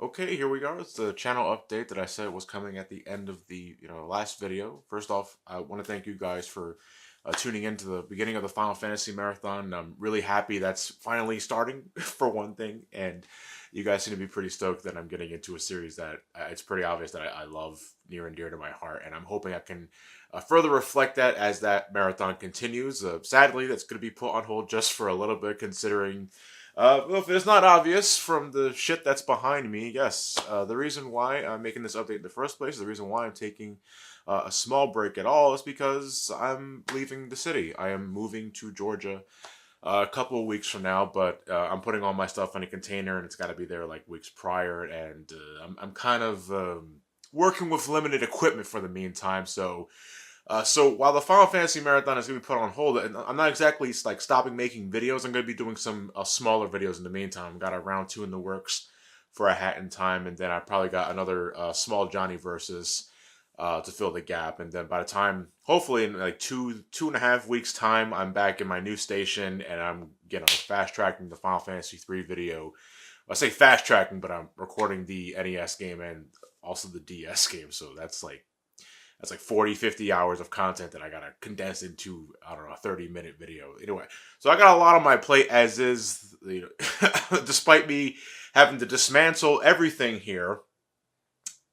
Okay, here we go. It's the channel update that I said was coming at the end of the last video. First off, I want to thank you guys for tuning in to the beginning of the Final Fantasy marathon. I'm really happy that's finally starting for one thing, and you guys seem to be pretty stoked that I'm getting into a series that it's pretty obvious that I love near and dear to my heart, and I'm hoping I can further reflect that as that marathon continues. Sadly, that's going to be put on hold just for a little bit, considering well, if it's not obvious from the shit that's behind me, yes. The reason why I'm making this update in the first place, the reason why I'm taking a small break at all is because I'm leaving the city. I am moving to Georgia a couple of weeks from now, but I'm putting all my stuff in a container and it's got to be there like weeks prior. And I'm kind of working with limited equipment for the meantime, so while the Final Fantasy Marathon is going to be put on hold, and I'm not exactly like stopping making videos. I'm going to be doing some smaller videos in the meantime. Got a round two in the works for A Hat in Time, and then I probably got another small Johnny versus to fill the gap. And then by the time, hopefully in like 2.5 weeks time, I'm back in my new station, and I'm fast tracking the Final Fantasy 3 video. I say fast tracking, but I'm recording the NES game and also the DS game, so that's like 40, 50 hours of content that I gotta condense into, I don't know, a 30-minute video. Anyway, so I got a lot on my plate as is, despite me having to dismantle everything here.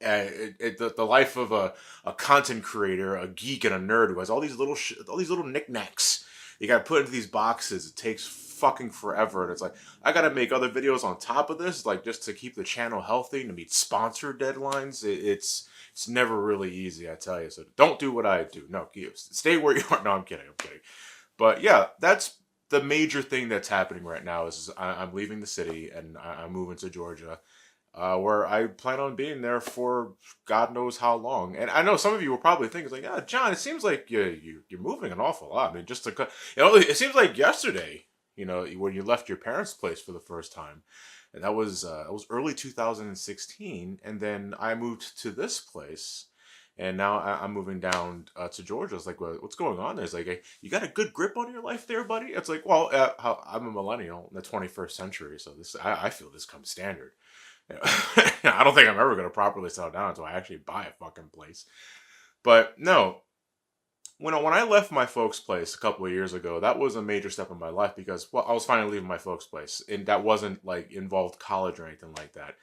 The life of a content creator, a geek, and a nerd who has all these little knickknacks you gotta put into these boxes. It takes fucking forever, and it's like I gotta make other videos on top of this, like just to keep the channel healthy and to meet sponsor deadlines. It's never really easy, I tell you. So don't do what I do. No, stay where you are. No, I'm kidding. I'm kidding. But yeah, that's the major thing that's happening right now. Is I'm leaving the city and I'm moving to Georgia, where I plan on being there for God knows how long. And I know some of you will probably think, it's like, yeah, John, it seems like you're moving an awful lot. I mean, it seems like yesterday, when you left your parents' place for the first time. And that was early 2016, and then I moved to this place, and now I'm moving down to Georgia. It's like, what's going on there? It's like, hey, you got a good grip on your life there, buddy. It's like, well, I'm a millennial in the 21st century, so I feel this comes standard. I don't think I'm ever going to properly settle down until I actually buy a fucking place. But no, when I left my folks' place a couple of years ago, that was a major step in my life because, well, I was finally leaving my folks' place, and that wasn't like involved college or anything like that.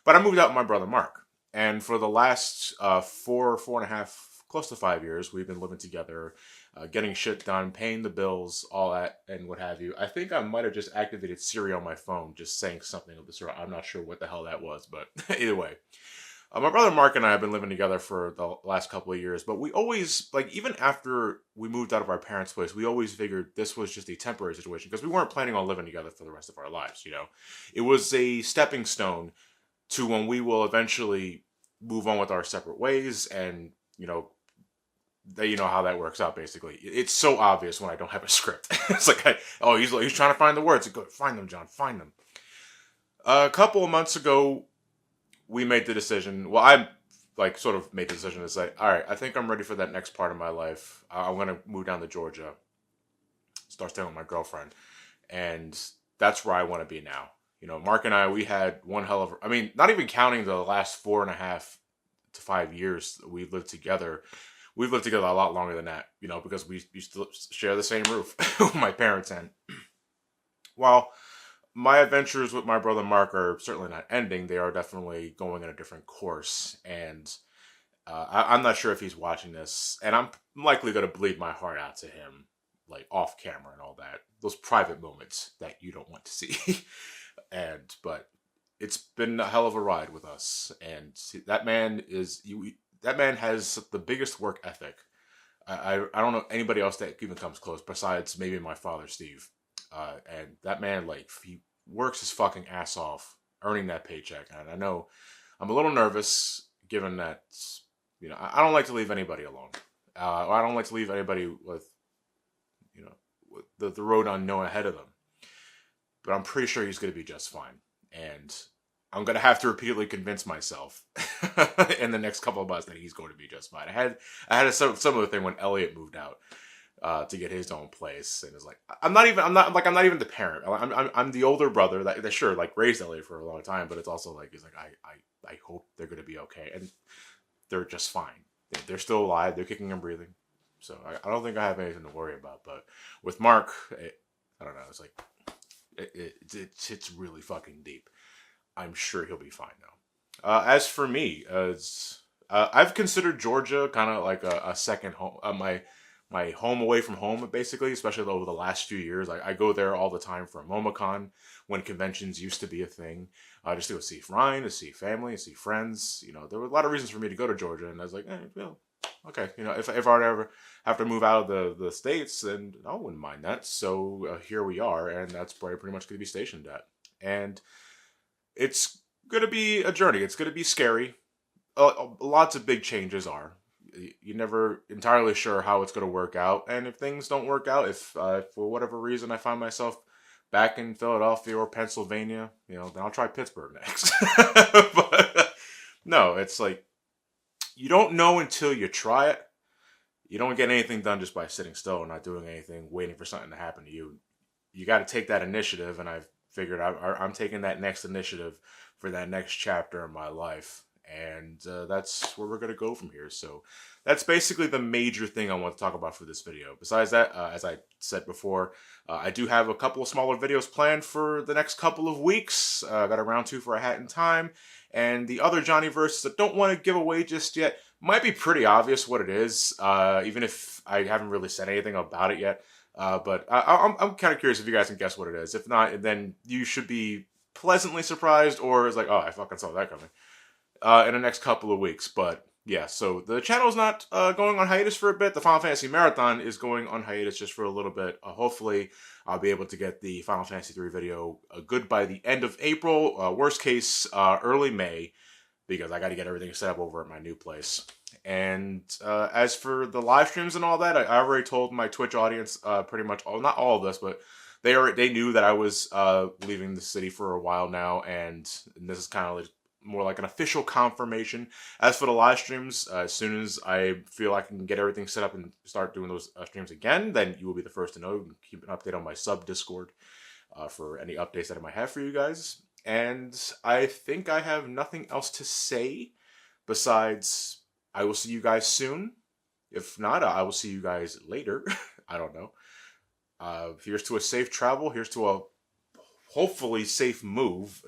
But I moved out with my brother Mark, and for the last 4.5, close to 5 years, we've been living together, getting shit done, paying the bills, all that, and what have you. I think I might have just activated Siri on my phone, just saying something of the sort. I'm not sure what the hell that was, but either way. My brother Mark and I have been living together for the last couple of years, but we always, like, even after we moved out of our parents' place, we always figured this was just a temporary situation because we weren't planning on living together for the rest of our lives. It was a stepping stone to when we will eventually move on with our separate ways, and, you know how that works out, basically. It's so obvious when I don't have a script. It's like, he's trying to find the words. Go, find them, John, find them. A couple of months ago, we made the decision. Well, I sort of made the decision to say, all right, I think I'm ready for that next part of my life. I'm gonna move down to Georgia, start staying with my girlfriend, and that's where I want to be now. Mark and I, we had one hell of. I mean, not even counting the last 4.5 to 5 years that we've lived together. We've lived together a lot longer than that, because we still share the same roof with my parents. And while my adventures with my brother Mark are certainly not ending, they are definitely going in a different course. And I'm not sure if he's watching this, and I'm likely going to bleed my heart out to him, like off camera and all that. Those private moments that you don't want to see. But it's been a hell of a ride with us. And that man has the biggest work ethic. I don't know anybody else that even comes close besides maybe my father, Steve. And that man, like, he works his fucking ass off earning that paycheck. And I know I'm a little nervous given that, I don't like to leave anybody alone. Or I don't like to leave anybody with, with the road unknown ahead of them. But I'm pretty sure he's going to be just fine. And I'm going to have to repeatedly convince myself in the next couple of months that he's going to be just fine. I had a similar thing when Elliot moved out. to get his own place. And it's like, I'm not even the parent. I'm the older brother that sure, like, raised LA for a long time, but it's also like, he's like, I hope they're going to be okay. And they're just fine. They're still alive. They're kicking and breathing. So I don't think I have anything to worry about. But with Mark, I don't know. It's like, it's really fucking deep. I'm sure he'll be fine now. As for me, I've considered Georgia kind of like a second home, my home away from home, basically, especially over the last few years. I go there all the time for MomoCon, when conventions used to be a thing, just to go see Ryan, to see family, to see friends. You know, there were a lot of reasons for me to go to Georgia, and I was like, well, okay, you know, if I ever have to move out of the States, then I wouldn't mind that. So here we are, and that's where I pretty much going to be stationed at. And it's going to be a journey. It's going to be scary. Lots of big changes are. You're never entirely sure how it's going to work out. And if things don't work out, if for whatever reason I find myself back in Philadelphia or Pennsylvania, you know, then I'll try Pittsburgh next. But no, it's like, you don't know until you try it. You don't get anything done just by sitting still and not doing anything, waiting for something to happen to you. You got to take that initiative, and I've figured I'm taking that next initiative for that next chapter in my life. And that's where we're going to go from here. So that's basically the major thing I want to talk about for this video. Besides that, as I said before, I do have a couple of smaller videos planned for the next couple of weeks. I got a round 2 for A Hat in Time. And the other Johnny verses I don't want to give away just yet. Might be pretty obvious what it is, even if I haven't really said anything about it yet. But I'm kind of curious if you guys can guess what it is. If not, then you should be pleasantly surprised, or it's like, oh, I fucking saw that coming. In the next couple of weeks. But yeah, so the channel's not going on hiatus for a bit. The Final Fantasy Marathon is going on hiatus just for a little bit. Hopefully, I'll be able to get the Final Fantasy 3 video good by the end of April. Worst case, early May, because I got to get everything set up over at my new place. And as for the live streams and all that, I already told my Twitch audience pretty much, not all of this, but they knew that I was leaving the city for a while now, and this is kind of like more like an official confirmation. As for the live streams, as soon as I feel I can get everything set up and start doing those streams again, then you will be the first to know. Keep an update on my sub Discord for any updates that I might have for you guys. And I think I have nothing else to say besides I will see you guys soon. If not, I will see you guys later. I don't know. Here's to a safe travel. Here's to a hopefully safe move.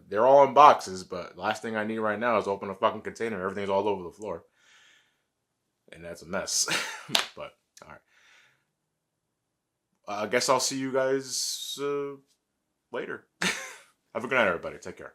They're all in boxes, but last thing I need right now is open a fucking container. Everything's all over the floor. And that's a mess. But, alright. I guess I'll see you guys later. Have a good night, everybody. Take care.